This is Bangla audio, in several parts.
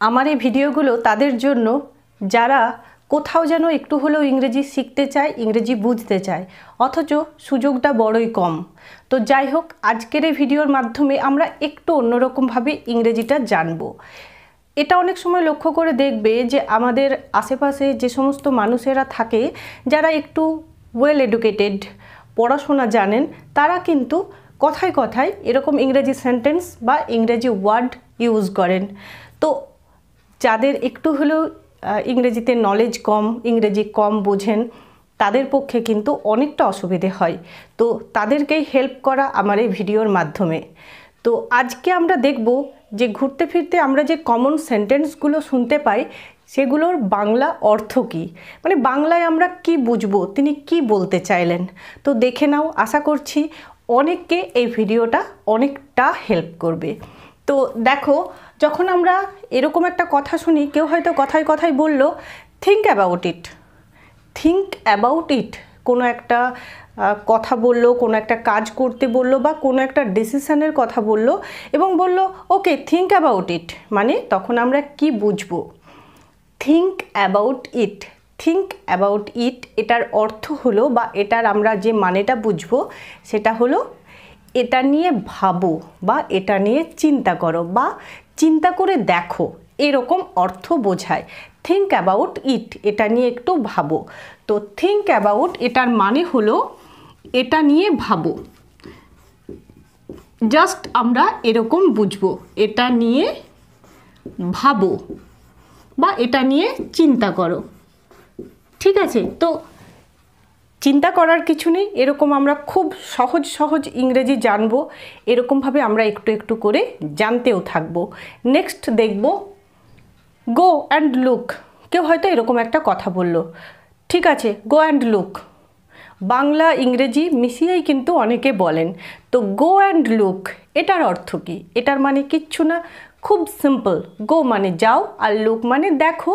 আমার এই ভিডিওগুলো তাদের জন্য যারা কোথাও যেন একটু হলেও ইংরেজি শিখতে চায়, ইংরেজি বুঝতে চায়, অথচ সুযোগটা বড়ই কম। তো যাই হোক, আজকের এই ভিডিওর মাধ্যমে আমরা একটু অন্যরকমভাবে ইংরেজিটা জানবো। এটা অনেক সময় লক্ষ্য করে দেখবে যে আমাদের আশেপাশে যে সমস্ত মানুষেরা থাকে যারা একটু ওয়েল এডুকেটেড, পড়াশোনা জানেন, তারা কিন্তু কথায় কথায় এরকম ইংরেজি সেন্টেন্স বা ইংরেজি ওয়ার্ড ইউজ করেন। তো যাদের একটু হলেও ইংরেজিতে নলেজ কম, ইংরেজি কম বোঝেন, তাদের পক্ষে কিন্তু অনেকটা অসুবিধে হয়। তো তাদেরকেই হেল্প করা আমার এই ভিডিওর মাধ্যমে। তো আজকে আমরা দেখব যে ঘুরতে ফিরতে আমরা যে কমন সেন্টেন্সগুলো শুনতে পাই সেগুলোর বাংলা অর্থ কী, মানে বাংলায় আমরা কি বুঝবো, তিনি কি বলতে চাইলেন। তো দেখে নাও, আশা করছি অনেককে এই ভিডিওটা অনেকটা হেল্প করবে। তো দেখো, যখন আমরা এরকম একটা কথা শুনি, কেউ হয়তো কথায় কথায় বলল think about it, think about it, কোনো একটা কথা বলল, কোনো একটা কাজ করতে বলল বা কোনো একটা ডিসিশনের কথা বলল এবং বলল ওকে থিঙ্ক অ্যাবাউট ইট, মানে তখন আমরা কি বুঝবো? Think about it, think about it, এটার অর্থ হলো বা এটার আমরা যে মানেটা বুঝবো সেটা হলো এটা নিয়ে ভাবো বা এটা নিয়ে চিন্তা করো বা চিন্তা করে দেখো, এরকম অর্থ বোঝায়। থিঙ্ক অ্যাবাউট ইট, এটা নিয়ে একটু ভাবো। তো থিঙ্ক অ্যাবাউট এটার মানে হলো এটা নিয়ে ভাবো, জাস্ট আমরা এরকম বুঝবো, এটা নিয়ে ভাবো বা এটা নিয়ে চিন্তা করো। ঠিক আছে, তো চিন্তা করার কিছু নেই, এরকম আমরা খুব সহজ সহজ ইংরেজি জানবো, এরকমভাবে আমরা একটু একটু করে জানতেও থাকবো। নেক্সট দেখব গো অ্যান্ড লুক। কেউ হয়তো এরকম একটা কথা বলল, ঠিক আছে গো অ্যান্ড লুক, বাংলা ইংরেজি মিশিয়েই কিন্তু অনেকে বলেন। তো গো অ্যান্ড লুক এটার অর্থ কী? এটার মানে কিচ্ছু না, খুব সিম্পল। গো মানে যাও আর লুক মানে দেখো,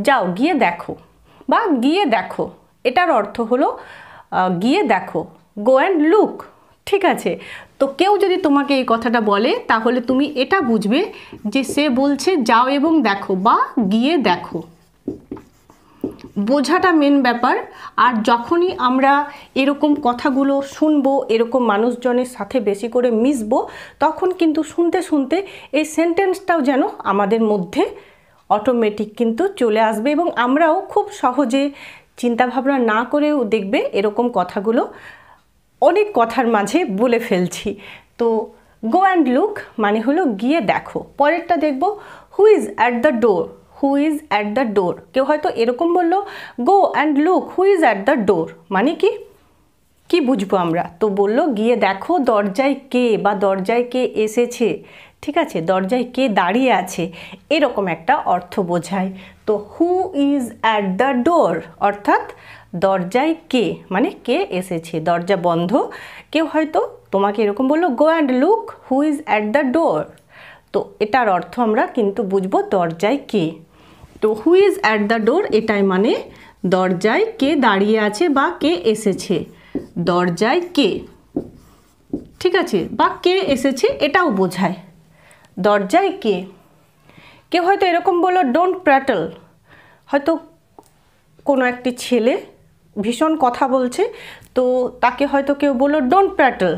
যাও গিয়ে দেখো বা গিয়ে দেখো, এটার অর্থ হলো গিয়ে দেখো, গো অ্যান্ড লুক। ঠিক আছে, তো কেউ যদি তোমাকে এই কথাটা বলে তাহলে তুমি এটা বুঝবে যে সে বলছে যাও এবং দেখো বা গিয়ে দেখো, বোঝাটা মেন ব্যাপার। আর যখনই আমরা এরকম কথাগুলো শুনবো, এরকম মানুষজনের সাথে বেশি করে মিশবো, তখন কিন্তু শুনতে শুনতে এই সেন্টেন্সটাও যেন আমাদের মধ্যে অটোমেটিক কিন্তু চলে আসবে এবং আমরাও খুব সহজে চিন্তাভাবনা না করেও দেখবে এরকম কথাগুলো অনেক কথার মাঝে বলে ফেলছি। তো গো অ্যান্ড লুক মানে হলো গিয়ে দেখো। পরেরটা দেখব হু is at the door, who is at the ডোর। কেউ হয়তো এরকম বললো গো and look who is at the ডোর, মানে কি কি বুঝবো আমরা? তো বললো গিয়ে দেখো দরজায় কে বা দরজায় কে এসেছে। ঠিক আছে, দরজায় কে দাঁড়িয়ে আছে, এরকম একটা অর্থ বোঝায়। তো হু ইজ অ্যাট দ্য ডোর অর্থাৎ দরজায় কে, মানে কে এসেছে, দরজা বন্ধ। কেউ হয়তো তোমাকে এরকম বললো গো and look who is at the ডোর, তো এটার অর্থ আমরা কিন্তু বুঝবো দরজায় কে। তো হু ইজ অ্যাট দ্য ডোর এটাই মানে দরজায় কে দাঁড়িয়ে আছে বা কে এসেছে, দরজায় কে। ঠিক আছে, বা কে এসেছে এটাও বোঝায়, দরজায় কে। কেউ হয়তো এরকম বললো ডোন্ট প্র্যাটল, হয়তো কোনো একটি ছেলে ভীষণ কথা বলছে, তো তাকে হয়তো কেউ বললো ডোন্ট প্র্যাটল,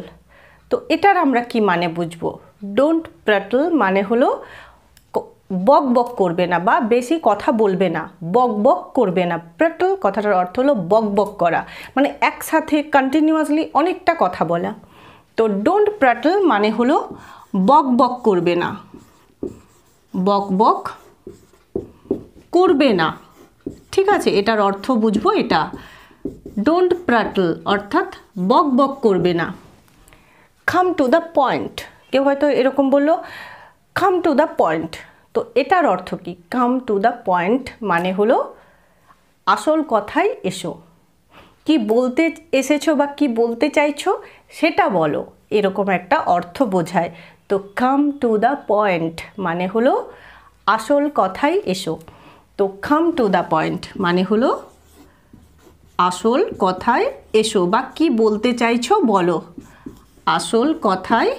তো এটার আমরা কি মানে বুঝবো? ডোন্ট প্র্যাটল মানে হলো বক বক করবে না বা বেশি কথা বলবে না, বক বক করবে না। প্র্যাটল কথাটার অর্থ হলো বক বক করা, মানে একসাথে কন্টিনিউয়াসলি অনেকটা কথা বলা। তো ডোন্ট প্র্যাটল মানে হলো বক বক করবে না, বক বক করবে না। ঠিক আছে, এটার অর্থ বুঝবো এটা, ডোন্ট প্র্যাটল অর্থাৎ বক বক করবে না। কাম টু দ্য পয়েন্ট, কেউ হয়তো এরকম বললো কাম টু দ্য পয়েন্ট, তো এটার অর্থ কি? কাম টু দ্য পয়েন্ট মানে হলো আসল কথায় এসো, কি বলতে এসেছো বা কি বলতে চাইছো সেটা বলো, এরকম একটা অর্থ বোঝায়। তো কাম টু দ্য পয়েন্ট মানে হলো আসল কথায় এসো। তো কাম টু দ্য পয়েন্ট মানে হলো আসল কথায় এসো বা কি বলতে চাইছো বলো, আসল কথায়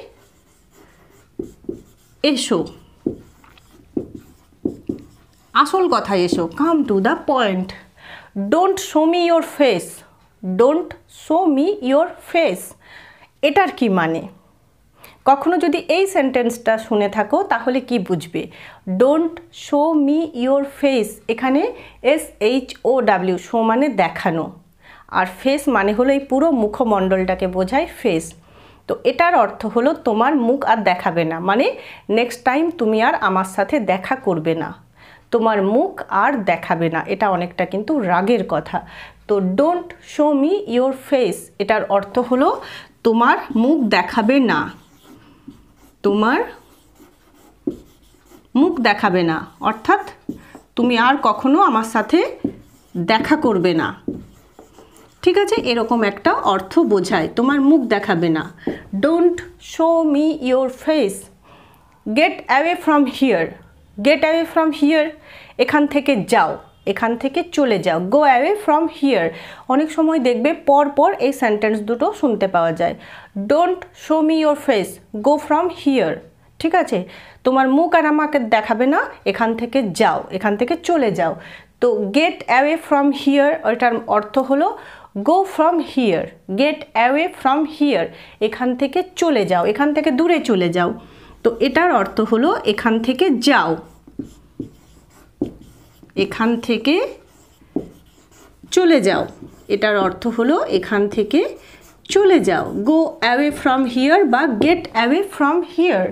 এসো। আসল কথায় এসো, come to the point. Don't show me your face, don't show me your face, এটার কি মানে? কখনো যদি এই সেন্টেন্সটা শুনে থাকো তাহলে কি বুঝবে? Don't show me your face, এখানে SHOW, শো মানে দেখানো, আর ফেস মানে হলো এই পুরো মুখমণ্ডলটাকে বোঝায় ফেস। তো এটার অর্থ হলো তোমার মুখ আর দেখাবে না, মানে নেক্সট টাইম তুমি আর আমার সাথে দেখা করবে না, তোমার মুখ আর দেখাবে না। এটা অনেকটা কিন্তু রাগের কথা। তো don't show me your face, এটার অর্থ হলো তোমার মুখ দেখাবে না, তোমার মুখ দেখাবে না, অর্থাৎ তুমি আর কখনো আমার সাথে দেখা করবে না। ঠিক আছে, এরকম একটা অর্থ বোঝায়, তোমার মুখ দেখাবে না। Don't show me your face. Gate away from here, gate away from here, এখান থেকে যাও, এখান থেকে চলে যাও। গো অ্যাওয়ে ফ্রম হিয়ার, অনেক সময় দেখবে পর পর এই সেন্টেন্স দুটো শুনতে পাওয়া যায়। Don't show me your face, go from here. ঠিক আছে, তোমার মুখ আর আমাকে দেখাবে না, এখান থেকে যাও, এখান থেকে চলে যাও। তো গেট অ্যাওয়ে ফ্রম হিয়ার, এটার অর্থ হলো গো from here, gate away from here, এখান থেকে চলে যাও, এখান থেকে দূরে চলে যাও। তো এটার অর্থ হলো এখান থেকে যাও, এখান থেকে চলে যাও, এটার অর্থ হলো এখান থেকে চলে যাও। গো অ্যাওয়ে ফ্রম হিয়ার বা gate away from here.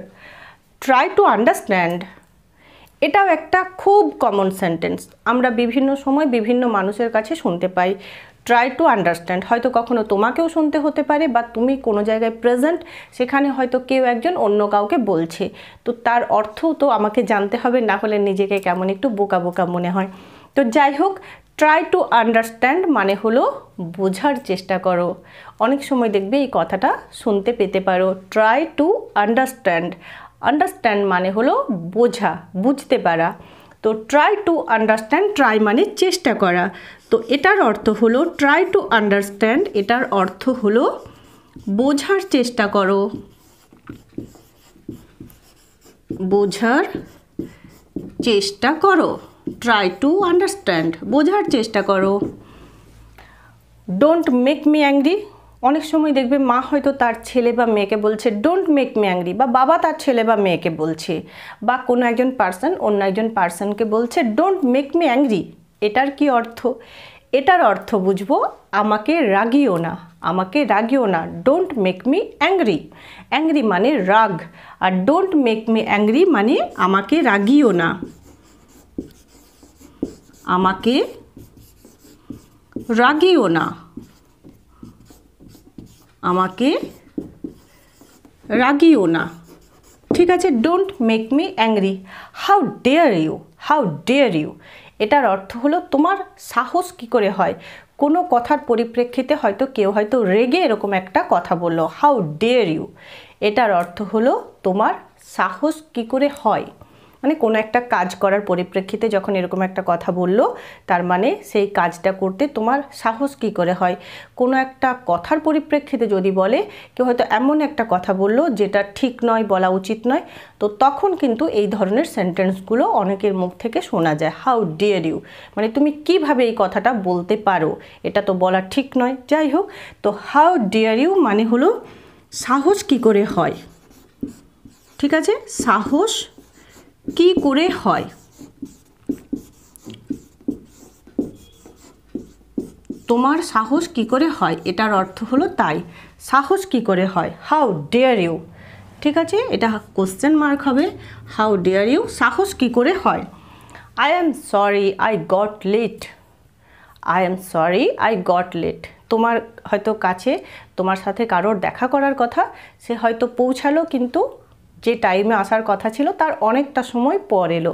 Try to understand, এটাও একটা খুব কমন সেন্টেন্স, আমরা বিভিন্ন সময় বিভিন্ন মানুষের কাছে শুনতে পাই। ট্রাই টু আন্ডারস্ট্যান্ড, হয়তো কখনো তোমাকেও শুনতে হতে পারে, বা তুমি কোনো জায়গায় প্রেজেন্ট, সেখানে হয়তো কেউ একজন অন্য কাউকে বলছে, তো তার অর্থও তো আমাকে জানতে হবে, না হলে নিজেকে কেমন একটু বোকা বোকা মনে হয়। তো যাই হোক, ট্রাই টু আন্ডারস্ট্যান্ড মানে হলো বোঝার চেষ্টা করো। অনেক সময় দেখবে এই কথাটা শুনতে পেতে পারো, ট্রাই টু আন্ডারস্ট্যান্ড। আন্ডারস্ট্যান্ড মানে হলো বোঝা, বুঝতে পারা। তো ট্রাই টু আন্ডারস্ট্যান্ড, ট্রাই মানে চেষ্টা করা। তো এটার অর্থ হলো ট্রাই টু আন্ডারস্ট্যান্ড, এটার অর্থ হলো বোঝার চেষ্টা করো, বোঝার চেষ্টা করো। ট্রাই টু আন্ডারস্ট্যান্ড, বোঝার চেষ্টা করো। ডোন্ট মেক মি অ্যাংরি, অনেক সময় দেখবে মা হয়তো তার ছেলে বা মেয়েকে বলছে ডোন্ট মেক মি অ্যাংরি, বা বাবা তার ছেলে বা মেয়েকে বলছে, বা কোনো একজন পার্সন অন্য একজন পার্সনকে বলছে ডোন্ট মেক মি অ্যাংরি। এটার কি অর্থ? এটার অর্থ বুঝবো আমাকে রাগিও না, আমাকে রাগিও না। Don't make me angry, angry মানে রাগ, আর ডোন্ট মেক মি অ্যাংরি মানে আমাকে রাগিও না, আমাকে রাগিও না, আমাকে রাগিও না। ঠিক আছে, don't make me angry. How dare you, how dare you, এটার অর্থ হলো তোমার সাহস কি করে হয়। কোনো কথার পরিপ্রেক্ষিতে হয়তো কেউ হয়তো রেগে এরকম একটা কথা বললো, হাউ ডেয়ার ইউ, এটার অর্থ হলো তোমার সাহস কি করে হয়, মানে কোনো একটা কাজ করার পরিপ্রেক্ষিতে যখন এরকম একটা কথা বললো, তার মানে সেই কাজটা করতে তোমার সাহস কি করে হয়। কোনো একটা কথার পরিপ্রেক্ষিতে যদি বলে কেউ হয়তো এমন একটা কথা বললো যেটা ঠিক নয়, বলা উচিত নয়, তো তখন কিন্তু এই ধরনের সেন্টেন্সগুলো অনেকের মুখ থেকে শোনা যায়। হাউ ডেয়ার ইউ মানে তুমি কিভাবে এই কথাটা বলতে পারো, এটা তো বলা ঠিক নয়। যাই হোক, তো হাউ ডেয়ার ইউ মানে হলো সাহস কি করে হয়। ঠিক আছে, সাহস কি করে হয়, তোমার সাহস কি করে হয়, এটার অর্থ হলো তাই, সাহস কি করে হয়, হাউ ডেয়ার ইউ। ঠিক আছে, এটা কোশ্চেন মার্ক হবে, হাউ ডেয়ার ইউ, সাহস কি করে হয়। I am sorry I got late, I am sorry I got late, তোমার হয়তো কাছে তোমার সাথে কারোর দেখা করার কথা, সে হয়তো পৌঁছালো কিন্তু যে টাইমে আসার কথা ছিল তার অনেকটা সময় পর এলো,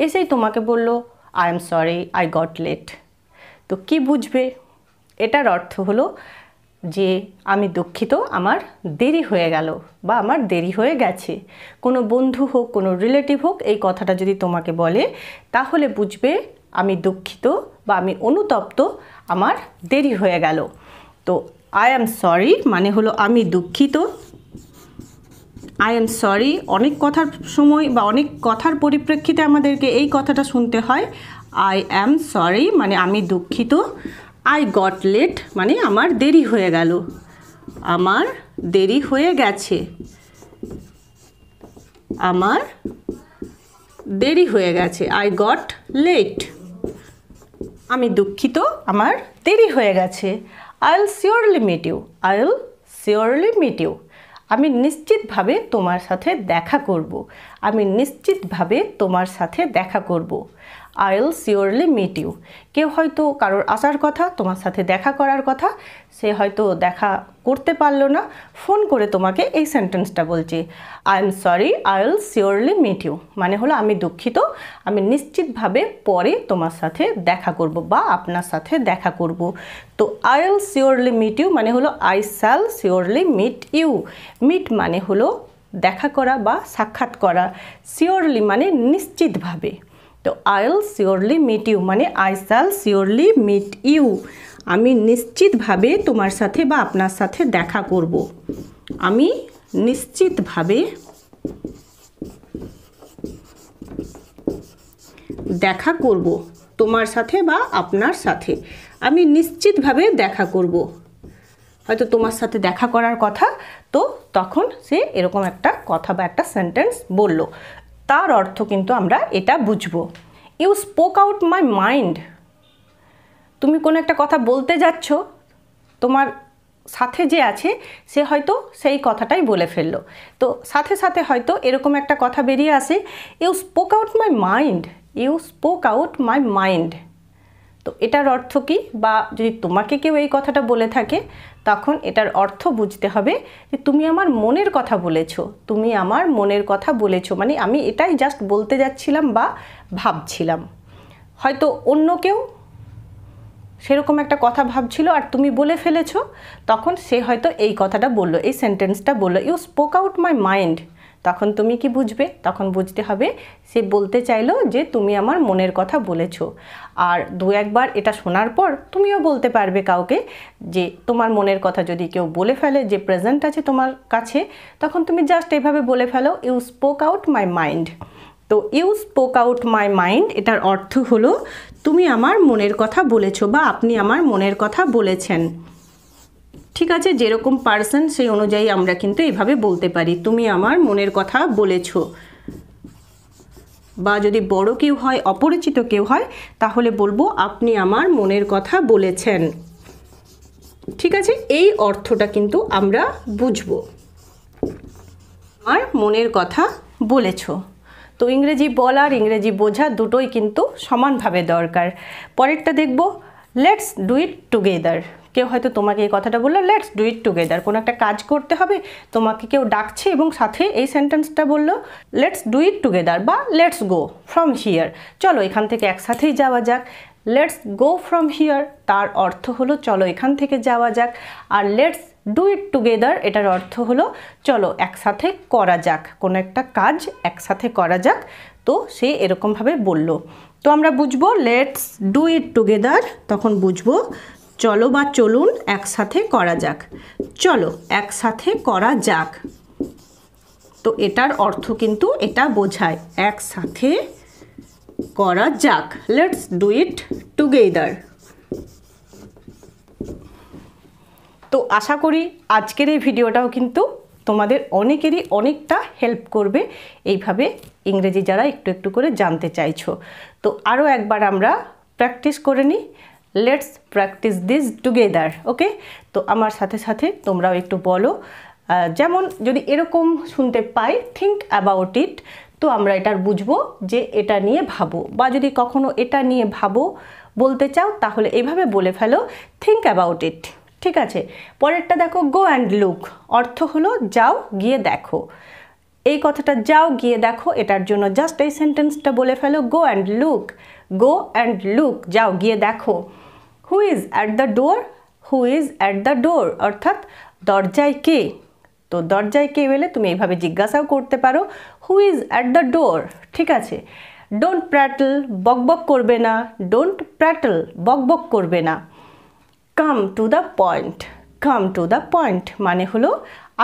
এসেই তোমাকে বললো I am sorry I got late. তো কি বুঝবে? এটার অর্থ হলো যে আমি দুঃখিত, আমার দেরি হয়ে গেল, বা আমার দেরি হয়ে গেছে। কোনো বন্ধু হোক, কোনো রিলেটিভ হোক, এই কথাটা যদি তোমাকে বলে তাহলে বুঝবে আমি দুঃখিত বা আমি অনুতপ্ত, আমার দেরি হয়ে গেল। তো আই অ্যাম সরি মানে হলো আমি দুঃখিত, আই এম সরি অনেক কথার সময় বা অনেক কথার পরিপ্রেক্ষিতে আমাদেরকে এই কথাটা শুনতে হয়। আই অ্যাম সরি মানে আমি দুঃখিত। আই গট লেট মানে আমার দেরি হয়ে গেল, আমার দেরি হয়ে গেছে, আমার দেরি হয়ে গেছে। আই গট লেট আমি দুঃখিত, আমার দেরি হয়ে গেছে। I will surely meet you, I will surely meet you আমি নিশ্চিতভাবে তোমার সাথে দেখা করব, আমি নিশ্চিতভাবে তোমার সাথে দেখা করব। I will surely meet you কেউ হয়তো কারোর আসার কথা, তোমার সাথে দেখা করার কথা, সে হয়তো দেখা করতে পারলো না, ফোন করে তোমাকে এই সেন্টেন্সটা বলছে I am sorry I will surely meet you মানে হলো আমি দুঃখিত, আমি নিশ্চিতভাবে পরে তোমার সাথে দেখা করব বা আপনার সাথে দেখা করব। তো I will surely meet you মানে হলো I shall surely meet you. Meet মানে হলো দেখা করা বা সাক্ষাৎ করা, শিওরলি মানে নিশ্চিতভাবে। তো I will surely meet you মানে I shall surely meet you আমি নিশ্চিতভাবে তোমার সাথে বা আপনার সাথে দেখা করব, আমি নিশ্চিতভাবে দেখা করব তোমার সাথে বা আপনার সাথে, আমি নিশ্চিতভাবে দেখা করব। হয়তো তোমার সাথে দেখা করার কথা, তো তখন সে এরকম একটা কথা বা একটা সেন্টেন্স বলল, তার অর্থ কিন্তু আমরা এটা বুঝবো। You spoke out my mind তুমি কোনো একটা কথা বলতে যাচ্ছ, তোমার সাথে যে আছে সে হয়তো সেই কথাটাই বলে ফেললো, তো সাথে সাথে হয়তো এরকম একটা কথা বেরিয়ে আসে you spoke out my mind, you spoke out my mind. তো এটার অর্থ কী, বা যদি তোমাকে কেউ এই কথাটা বলে থাকে তখন এটার অর্থ বুঝতে হবে যে তুমি আমার মনের কথা বলেছো, তুমি আমার মনের কথা বলেছো মানে আমি এটাই জাস্ট বলতে যাচ্ছিলাম বা ভাবছিলাম। হয়তো অন্য কেউ সেরকম একটা কথা ভাবছিল আর তুমি বলে ফেলেছো, তখন সে হয়তো এই কথাটা বললো, এই সেন্টেন্সটা বললো you spoke out my mind. তখন তুমি কি বুঝবে, তখন বুঝতে হবে সে বলতে চাইলো যে তুমি আমার মনের কথা বলেছো। আর দু একবার এটা শোনার পর তুমিও বলতে পারবে কাউকে যে তোমার মনের কথা যদি কেউ বলে ফেলে যে প্রেজেন্ট আছে তোমার কাছে, তখন তুমি জাস্ট এইভাবে বলে ফেলো you spoke out my mind. তো you spoke out my mind এটার অর্থ হলো তুমি আমার মনের কথা বলেছো বা আপনি আমার মনের কথা বলেছেন। ঠিক আছে, যেরকম পার্সন সেই অনুযায়ী আমরা কিন্তু এইভাবে বলতে পারি তুমি আমার মনের কথা বলেছো। বা যদি বড় কেউ হয়, অপরিচিত কেউ হয়, তাহলে বলবো আপনি আমার মনের কথা বলেছেন। ঠিক আছে, এই অর্থটা কিন্তু আমরা বুঝবো, আমার মনের কথা বলেছো। তো ইংরেজি বলা আর ইংরেজি বোঝা দুটোই কিন্তু সমানভাবে দরকার। পরেরটা দেখব লেটস ডু ইট টুগেদার। কেউ হয়তো তোমাকে এই কথাটা বললো লেটস ডু ইট টুগেদার, কোনো একটা কাজ করতে হবে, তোমাকে কেউ ডাকছে এবং সাথে এই সেন্টেন্সটা বললো লেটস ডু ইট টুগেদার বা লেটস গো ফ্রম হিয়ার, চলো এখান থেকে একসাথেই যাওয়া যাক। লেটস গো ফ্রম হিয়ার তার অর্থ হলো চলো এখান থেকে যাওয়া যাক। আর লেটস ডু ইট টুগেদার এটার অর্থ হলো চলো একসাথে করা যাক, কোনো একটা কাজ একসাথে করা যাক। তো সে এরকমভাবে বলল, তো আমরা বুঝবো লেটস ডু ইট টুগেদার, তখন বুঝবো চলো বা চলুন একসাথে করা যাক, চলো একসাথে করা যাক। তো এটার অর্থ কিন্তু এটা বোঝায় একসাথে করা যাক, লেটস ডু ইট টুগেদার। তো আশা করি আজকের এই ভিডিওটাও কিন্তু তোমাদের অনেকেরই অনেকটা হেল্প করবে এইভাবে ইংরেজি যারা একটু একটু করে জানতে চাইছো। তো আরও একবার আমরা প্র্যাকটিস করে নিই, লেটস প্র্যাকটিস দিস টুগেদার। ওকে, তো আমার সাথে সাথে তোমরাও একটু বলো, যেমন যদি এরকম শুনতে পাই থিঙ্ক অ্যাবাউট ইট, তো আমরা এটার বুঝবো যে এটা নিয়ে ভাবো, বা যদি কখনো এটা নিয়ে ভাবো বলতে চাও তাহলে এইভাবে বলে ফেলো থিঙ্ক অ্যাবাউট ইট। ঠিক আছে, পরেরটা দেখো গো অ্যান্ড লুক, অর্থ হলো যাও গিয়ে দেখো। এই কথাটা যাও গিয়ে দেখো এটার জন্য জাস্ট এই সেন্টেন্সটা বলে ফেলো go and look, go and look যাও গিয়ে দেখো। Who is at the door, who is at the door অর্থাৎ দরজায় কে। তো দরজায় কে এলে তুমি এইভাবে জিজ্ঞাসাও করতে পারো হু ইজ অ্যাট দ্য ডোর। ঠিক আছে, ডোন্ট প্র্যাটল বকবক করবে না, ডোন্ট প্র্যাটল বকবক করবে না। Come to the point, come to the point মানে হলো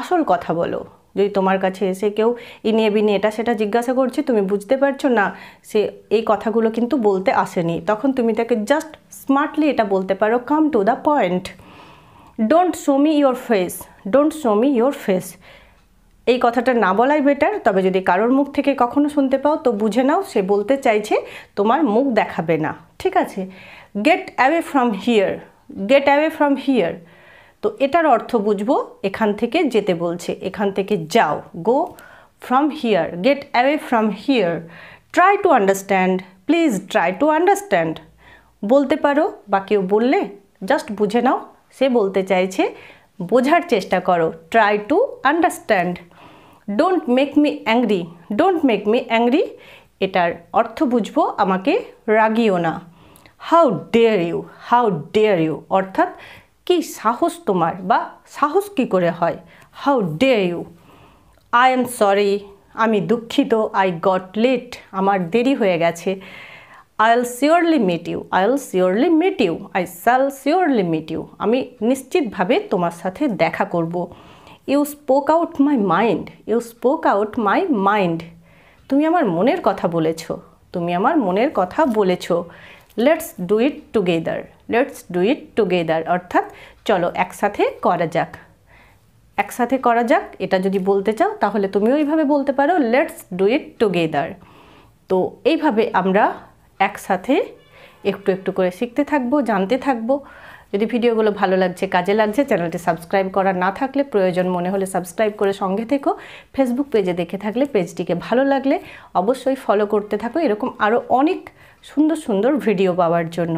আসল কথা বলো, যদি তোমার কাছে এসে কেউ ইনিয়ে বিনিয়ে এটা সেটা জিজ্ঞাসা করছে, তুমি বুঝতে পারছো না সে এই কথাগুলো কিন্তু বলতে আসেনি, তখন তুমি তাকে জাস্ট স্মার্টলি এটা বলতে পারো, come to the point. Don't show me your face, don't show me your face. এই কথাটা না বলাই বেটার, তবে যদি কারোর মুখ থেকে কখনো শুনতে পাও তো বুঝে নাও সে বলতে চাইছে তোমার মুখ দেখাবে না, ঠিক আছে। Gate away from here, gate away from here, তো এটার অর্থ বুঝবো এখান থেকে যেতে বলছে, এখান থেকে যাও, গো from here, gate away from here. Try to understand, please try to understand, বলতে পারো বা কেউ বললে জাস্ট বুঝে নাও সে বলতে চাইছে, বোঝার চেষ্টা করো, try to understand. Don't make me angry, don't make me angry, এটার অর্থ বুঝবো আমাকে রাগিও না। How dare you, how dare you, অর্থাৎ কি সাহস তোমার বা সাহস কী করে হয়, how dare you. I am sorry, আমি দুঃখিত, আই গট লেট, আমার দেরি হয়ে গেছে। I will surely meet you, I will surely meet you, I shall surely meet you, আমি নিশ্চিতভাবে তোমার সাথে দেখা করব। You spoke out my mind, you spoke out my mind, তুমি আমার মনের কথা বলেছ, তুমি আমার মনের কথা বলেছ। Let's do it together, let's do it together, অর্থাৎ চলো একসাথে করা যাক, একসাথে করা যাক, এটা যদি বলতে চাও তাহলে তুমিও এইভাবে বলতে পারো, লেটস ডু ইট টুগেদার। তো এইভাবে আমরা একসাথে একটু একটু করে শিখতে থাকবো, জানতে থাকবো। যদি ভিডিওগুলো ভালো লাগছে, কাজে লাগছে, চ্যানেলটি সাবস্ক্রাইব করা না থাকলে প্রয়োজন মনে হলে সাবস্ক্রাইব করে সঙ্গে থেকো। ফেসবুক পেজে দেখে থাকলে পেজটিকে ভালো লাগলে অবশ্যই ফলো করতে থাকো, এরকম আরও অনেক সুন্দর সুন্দর ভিডিও পাওয়ার জন্য।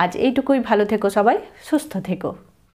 আজ এইটুকুই, ভালো থেকো সবাই, সুস্থ থেকো।